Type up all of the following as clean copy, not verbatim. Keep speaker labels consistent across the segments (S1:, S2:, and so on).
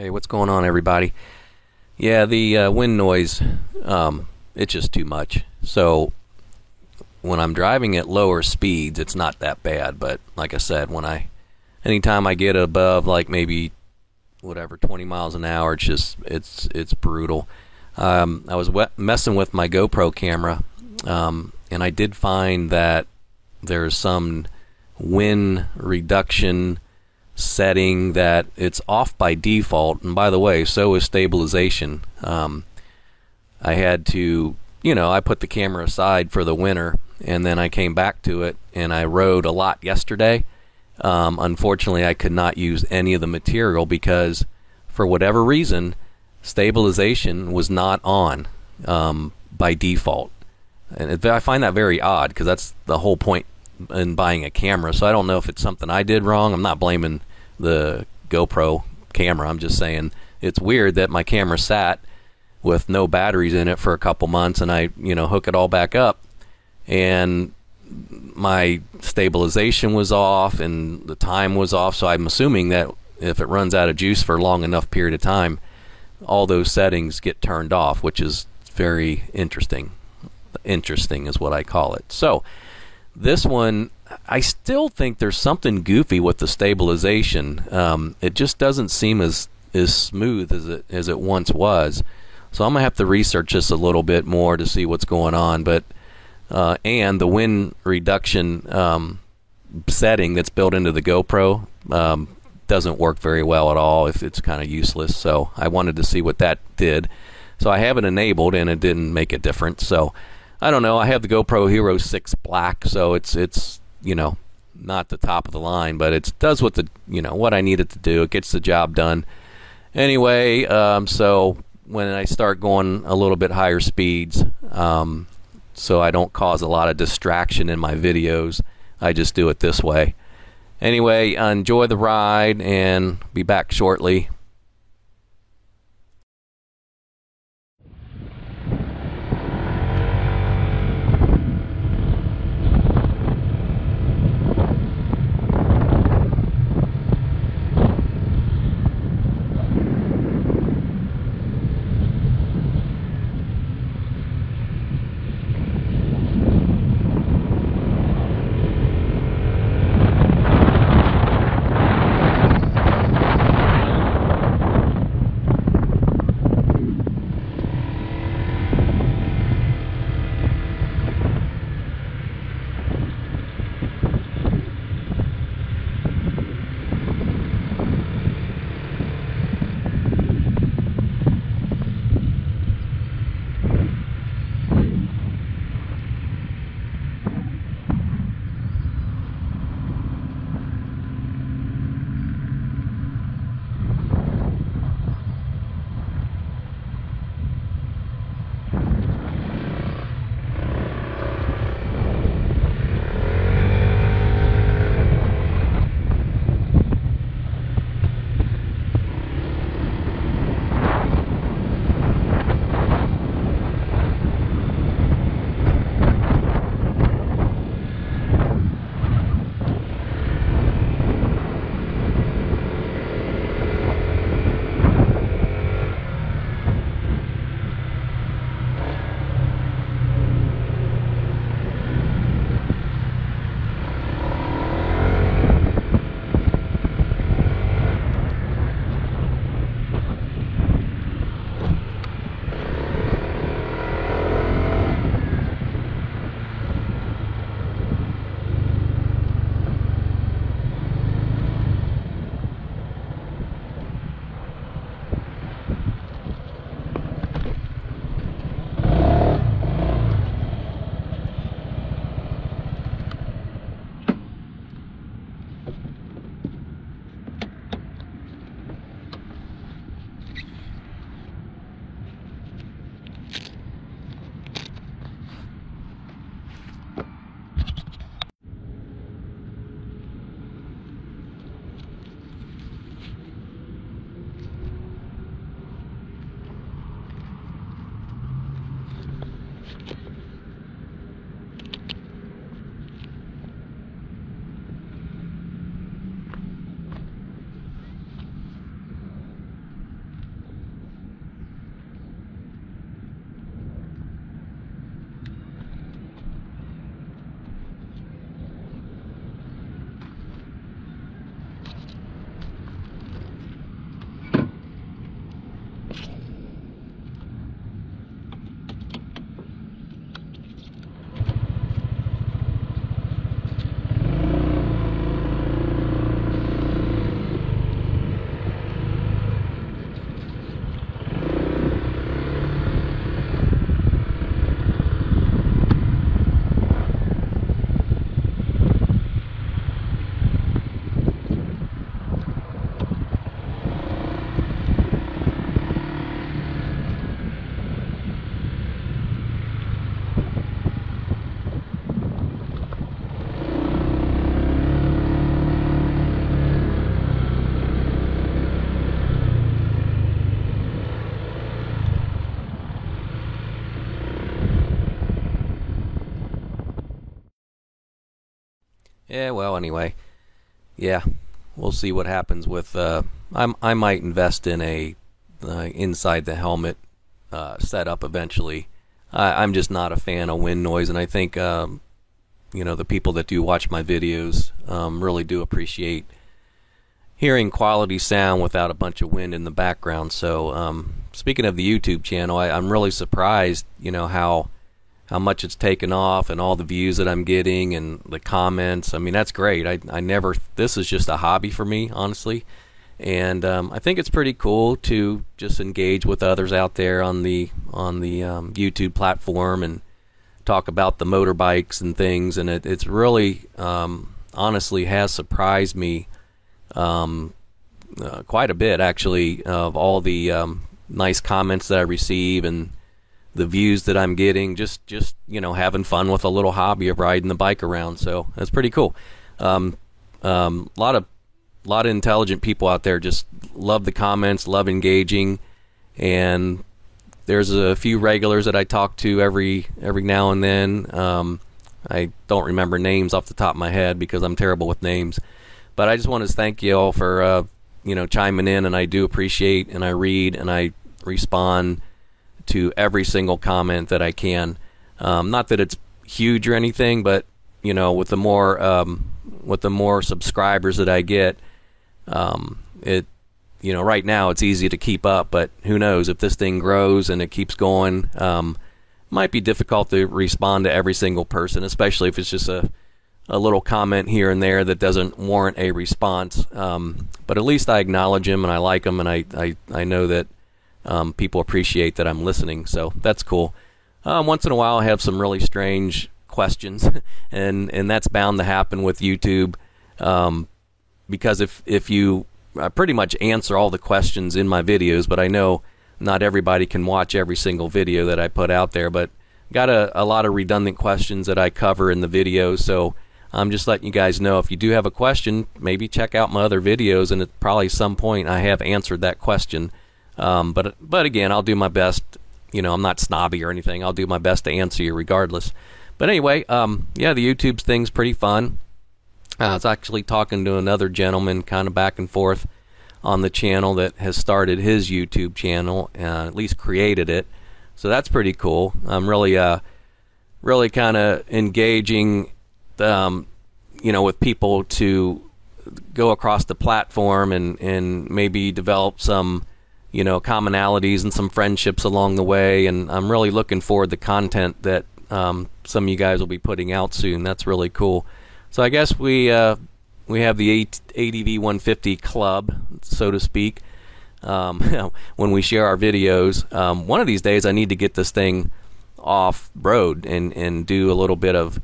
S1: Hey, what's going on, everybody? Yeah, the wind noise, it's just too much. So when I'm driving at lower speeds, it's not that bad. But like I said, anytime I get above like maybe 20 miles an hour, it's brutal. I was messing with my GoPro camera, and I did find that there's some wind reduction setting that it's off by default. And by the way, so is stabilization. I had to, I put the camera aside for the winter, and then I came back to it, and I rode a lot yesterday. Unfortunately, I could not use any of the material because, for whatever reason, stabilization was not on by default. And I find that very odd because that's the whole point in buying a camera. So I don't know if it's something I did wrong. I'm not blaming the GoPro camera. I'm just saying it's weird that my camera sat with no batteries in it for a couple months, and I hook it all back up, and my stabilization was off and the time was off. So I'm assuming that if it runs out of juice for a long enough period of time, all those settings get turned off, which is very interesting. Interesting is what I call it. So this one, I still think there's something goofy with the stabilization. It just doesn't seem as smooth as it once was. So I'm gonna have to research this a little bit more to see what's going on. But and the wind reduction setting that's built into the GoPro doesn't work very well at all. If it's kind of useless. So I wanted to see what that did. So I have it enabled, and it didn't make a difference. So I don't know. I have the GoPro Hero 6 Black, so it's not the top of the line, but it does what I need it to do. It gets the job done. Anyway, so when I start going a little bit higher speeds, so I don't cause a lot of distraction in my videos, I just do it this way. Anyway, enjoy the ride, and be back shortly. Yeah, well, anyway, yeah, we'll see what happens with. I might invest in a inside the helmet setup eventually. I'm just not a fan of wind noise, and I think the people that do watch my videos really do appreciate hearing quality sound without a bunch of wind in the background. So speaking of the YouTube channel, I'm really surprised, how much it's taken off and all the views that I'm getting and the comments. I mean, that's great. I never, this is just a hobby for me, honestly. And I think it's pretty cool to just engage with others out there on the YouTube platform and talk about the motorbikes and things. And it's really, honestly, has surprised me quite a bit, actually, of all the nice comments that I receive and the views that I'm getting, just having fun with a little hobby of riding the bike around. So that's pretty cool. Lot of intelligent people out there just love the comments, love engaging, and there's a few regulars that I talk to every now and then. I don't remember names off the top of my head because I'm terrible with names, but I just want to thank you all for chiming in, and I do appreciate, and I read and I respond to every single comment that I can. Not that it's huge or anything, but with the more subscribers that I get, right now it's easy to keep up, but who knows if this thing grows and it keeps going. Might be difficult to respond to every single person, especially if it's just a little comment here and there that doesn't warrant a response. But at least I acknowledge them and I like them, and I know that people appreciate that I'm listening, so that's cool. Once in a while I have some really strange questions, and that's bound to happen with YouTube, because if you pretty much answer all the questions in my videos, but I know not everybody can watch every single video that I put out there, but got a lot of redundant questions that I cover in the videos, so I'm just letting you guys know, if you do have a question, maybe check out my other videos, and at probably some point I have answered that question. But again, I'll do my best. I'm not snobby or anything. I'll do my best to answer you regardless. But anyway, yeah, the YouTube thing's pretty fun. I was actually talking to another gentleman kind of back and forth on the channel that has started his YouTube channel, at least created it. So that's pretty cool. I'm really kind of engaging, with people to go across the platform and maybe develop some commonalities and some friendships along the way, and I'm really looking forward to the content that some of you guys will be putting out soon. That's really cool. So I guess we have the ADV 150 club, so to speak, when we share our videos. One of these days I need to get this thing off road and do a little bit of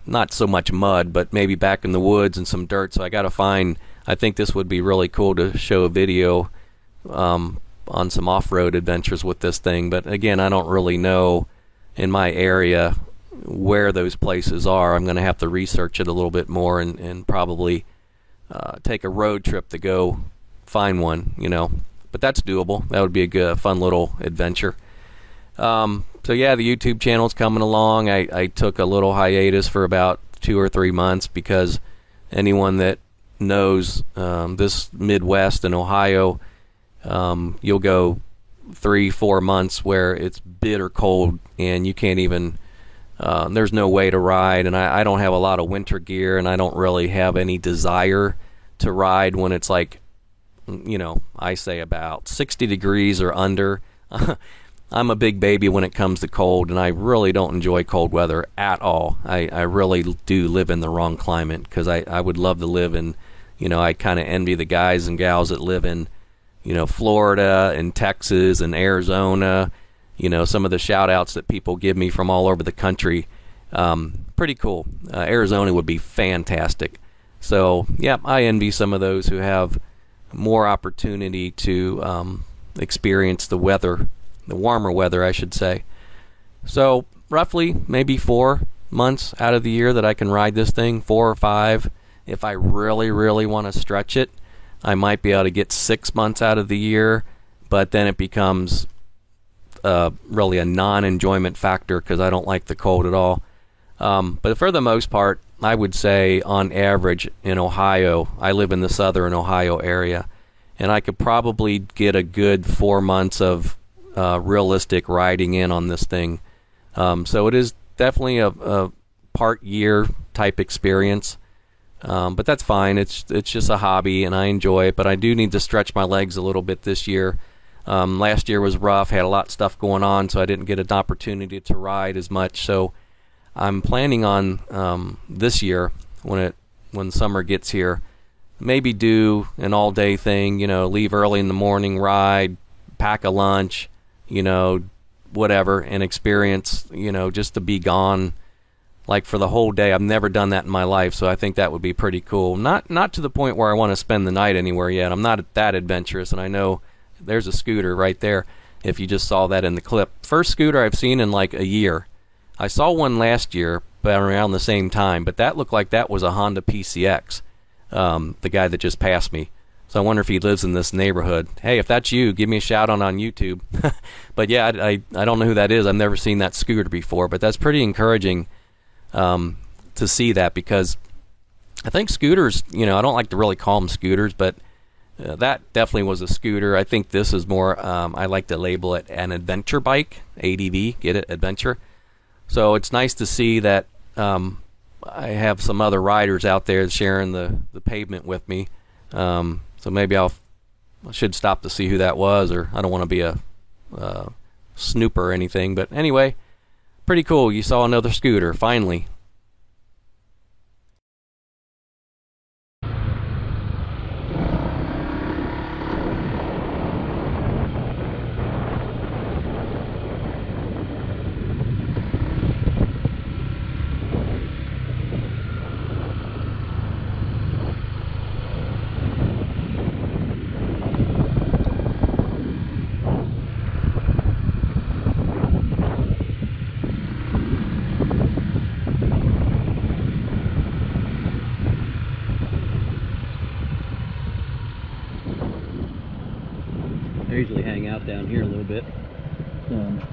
S1: not so much mud, but maybe back in the woods and some dirt. So I think this would be really cool to show a video on some off-road adventures with this thing. But again, I don't really know in my area where those places are. I'm going to have to research it a little bit more and probably take a road trip to go find one, but that's doable. That would be a good, fun little adventure. So yeah, the YouTube channel's coming along. I took a little hiatus for about 2 or 3 months because anyone that knows this Midwest and Ohio, you'll go 3-4 months where it's bitter cold and you can't even there's no way to ride, and I don't have a lot of winter gear, and I don't really have any desire to ride when it's like, I say about 60 degrees or under. I'm a big baby when it comes to cold, and I really don't enjoy cold weather at all. I really do live in the wrong climate, because I would love to live in, I kind of envy the guys and gals that live in, Florida and Texas and Arizona, some of the shout outs that people give me from all over the country. Pretty cool. Arizona would be fantastic. So, yeah, I envy some of those who have more opportunity to experience the weather, the warmer weather, I should say. So, roughly maybe 4 months out of the year that I can ride this thing, 4 or 5. If I really, really want to stretch it, I might be able to get 6 months out of the year, but then it becomes really a non-enjoyment factor because I don't like the cold at all. But for the most part, I would say on average in Ohio, I live in the southern Ohio area, and I could probably get a good 4 months of realistic riding in on this thing. So it is definitely a part year type experience. But that's fine. It's just a hobby, and I enjoy it. But I do need to stretch my legs a little bit this year. Last year was rough. Had a lot of stuff going on, so I didn't get an opportunity to ride as much. So I'm planning on this year, when summer gets here, maybe do an all-day thing. Leave early in the morning, ride, pack a lunch, whatever, and experience. Just to be gone. Like for the whole day. I've never done that in my life, so I think that would be pretty cool. Not to the point where I want to spend the night anywhere yet. I'm not that adventurous, and I know there's a scooter right there if you just saw that in the clip. First scooter I've seen in like a year. I saw one last year, but around the same time, but that looked like that was a Honda PCX, the guy that just passed me. So I wonder if he lives in this neighborhood. Hey, if that's you, give me a shout out on YouTube. But yeah, I don't know who that is. I've never seen that scooter before, but that's pretty encouraging to see that, because I think scooters, I don't like to really call them scooters, but that definitely was a scooter. I think this is more, I like to label it an adventure bike, ADV, get it, adventure. So it's nice to see that I have some other riders out there sharing the pavement with me. So maybe I should stop to see who that was, or I don't want to be a snooper or anything, but anyway, pretty cool. You saw another scooter, finally. I usually hang out down here a little bit. It's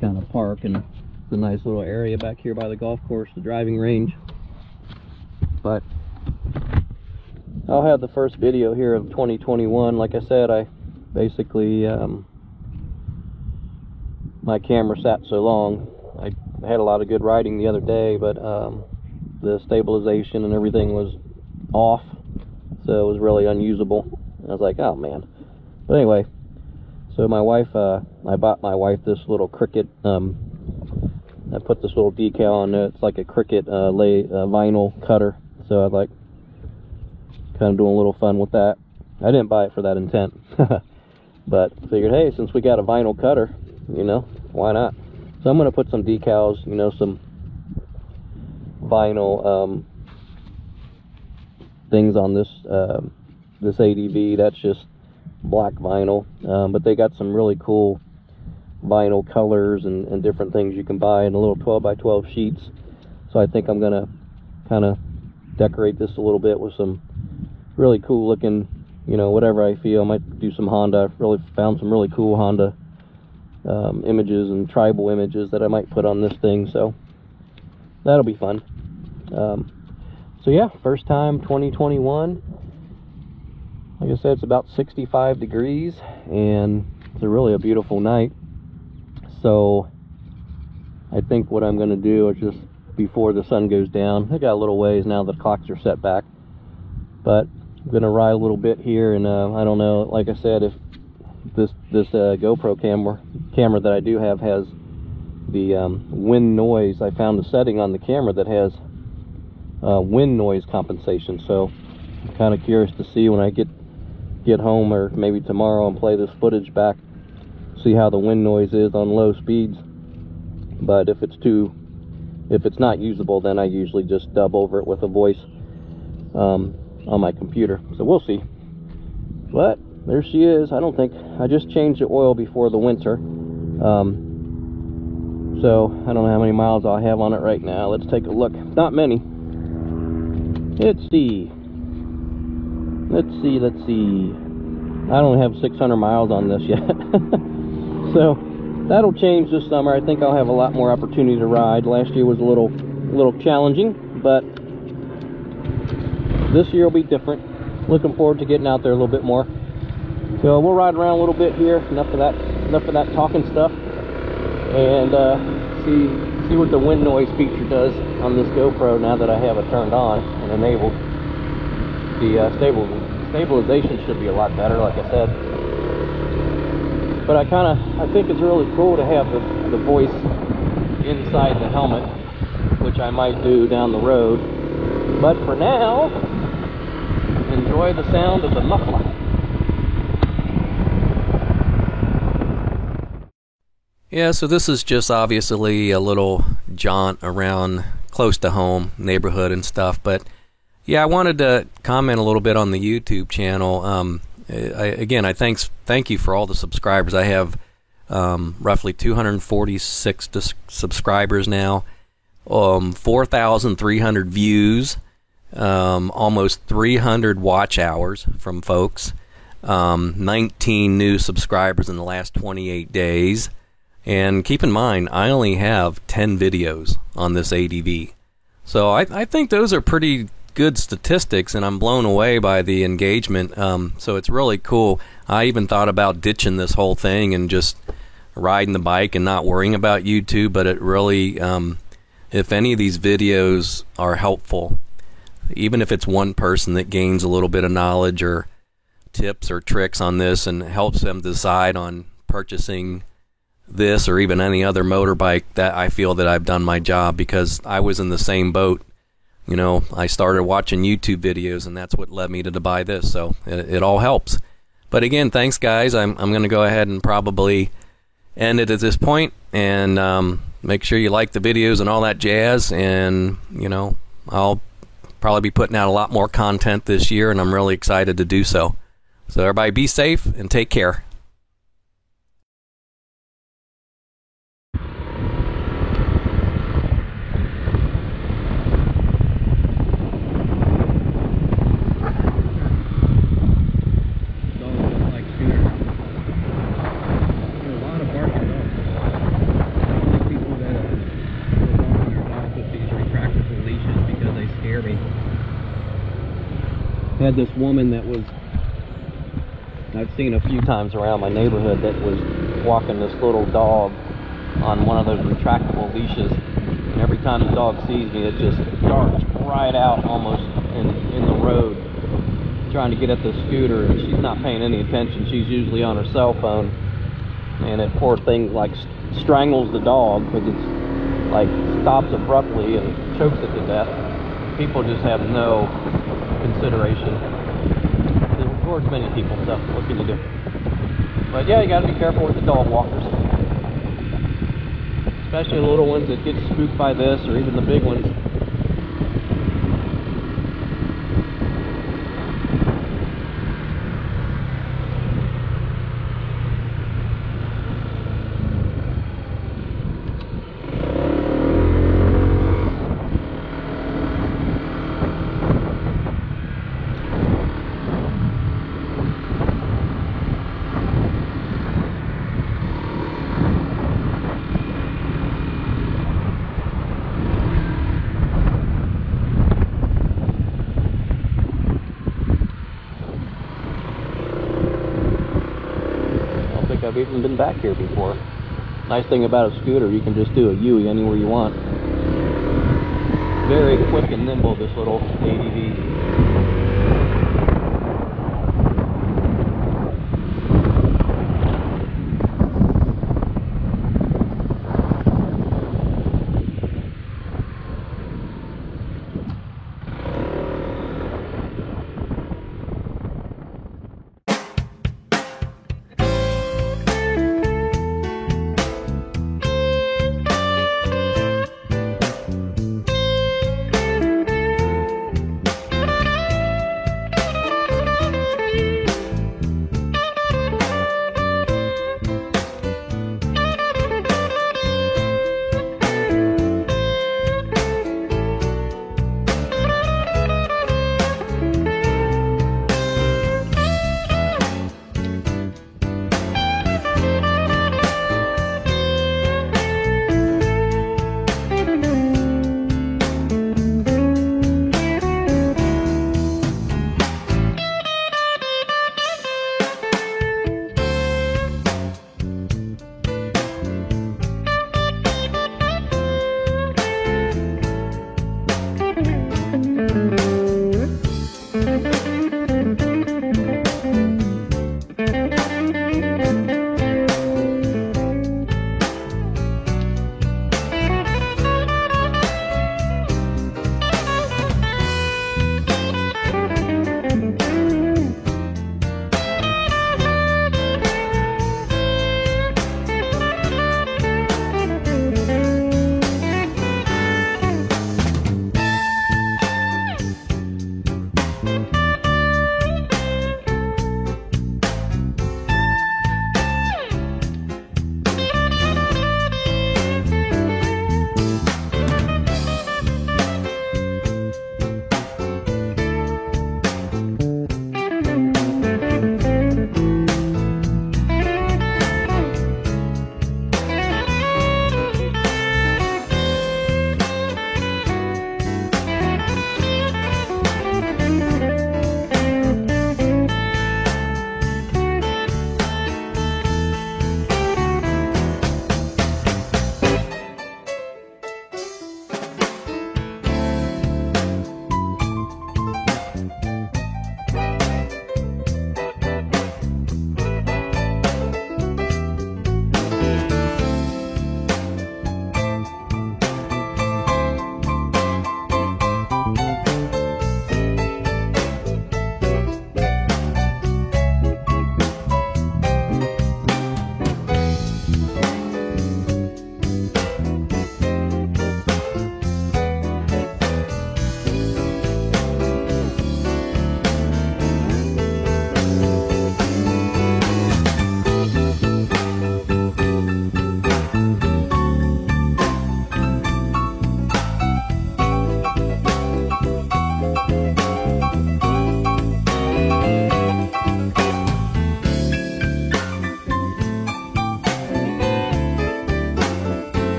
S1: kind of park, and it's a nice little area back here by the golf course, the driving range. But I'll have the first video here of 2021. Like I said, I basically my camera sat so long. I had a lot of good riding the other day, but the stabilization and everything was off, so it was really unusable. I was like, oh man. But anyway, so my wife, I bought my wife this little Cricut, I put this little decal on it. It's like a Cricut vinyl cutter, so I like kind of doing a little fun with that. I didn't buy it for that intent, but figured, hey, since we got a vinyl cutter, why not? So I'm going to put some decals, some vinyl things on this this ADV. That's just black vinyl, but they got some really cool vinyl colors and different things you can buy in a little 12x12 sheets. So I think I'm gonna kind of decorate this a little bit with some really cool looking, whatever I feel. I might do some Honda. I've really found some really cool Honda images and tribal images that I might put on this thing, so that'll be fun. So yeah, first time 2021. Like I said, it's about 65 degrees, and it's really a beautiful night. So I think what I'm going to do is just before the sun goes down, I got a little ways now, the clocks are set back, but I'm going to ride a little bit here, and I don't know, like I said, if this GoPro camera that I do have has the wind noise. I found a setting on the camera that has wind noise compensation, so I'm kind of curious to see when I get home, or maybe tomorrow, and play this footage back, see how the wind noise is on low speeds. But if it's not usable, then I usually just dub over it with a voice on my computer, so we'll see. But there she is. I just changed the oil before the winter, so I don't know how many miles I'll have on it right now. Let's take a look. Not many. Let's see. I don't have 600 miles on this yet. So
S2: that'll change this summer. I think I'll have a lot more opportunity to ride. Last year was a little challenging, but this year will be different. Looking forward to getting out there a little bit more. So we'll ride around a little bit here. Enough of that talking stuff, and see what the wind noise feature does on this GoPro now that I have it turned on and enabled. The stabilization should be a lot better, like I said. But I think it's really cool to have the voice inside the helmet, which I might do down the road. But for now, enjoy the sound of the muffler.
S1: Yeah, so this is just obviously a little jaunt around close to home, neighborhood and stuff. But yeah, I wanted to comment a little bit on the YouTube channel. I thank you for all the subscribers. I have roughly 246 subscribers now, 4,300 views, almost 300 watch hours from folks, 19 new subscribers in the last 28 days. And keep in mind, I only have 10 videos on this ADV. So I think those are pretty good statistics, and I'm blown away by the engagement. So it's really cool. I even thought about ditching this whole thing and just riding the bike and not worrying about YouTube, but it really, if any of these videos are helpful, even if it's one person that gains a little bit of knowledge or tips or tricks on this and helps them decide on purchasing this or even any other motorbike, that I feel that I've done my job, because I was in the same boat. You know, I started watching YouTube videos, and that's what led me to buy this. So it all helps. But again, thanks guys. I'm going to go ahead and probably end it at this point, and make sure you like the videos and all that jazz. And you know, I'll probably be putting out a lot more content this year, and I'm really excited to do so. So everybody be safe and take care.
S2: Had this woman that was, I've seen a few times around my neighborhood, that was walking this little dog on one of those retractable leashes, and every time the dog sees me, it just darts right out almost in the road, trying to get at the scooter, and she's not paying any attention. She's usually on her cell phone, and that poor thing like strangles the dog, because it's like stops abruptly and chokes it to death. People just have no consideration towards many people, so what can you do? But yeah, you gotta be careful with the dog walkers, especially the little ones that get spooked by this, or even the big ones. I've even been back here before. Nice thing about a scooter, you can just do a U anywhere you want. Very quick and nimble, this little ADV.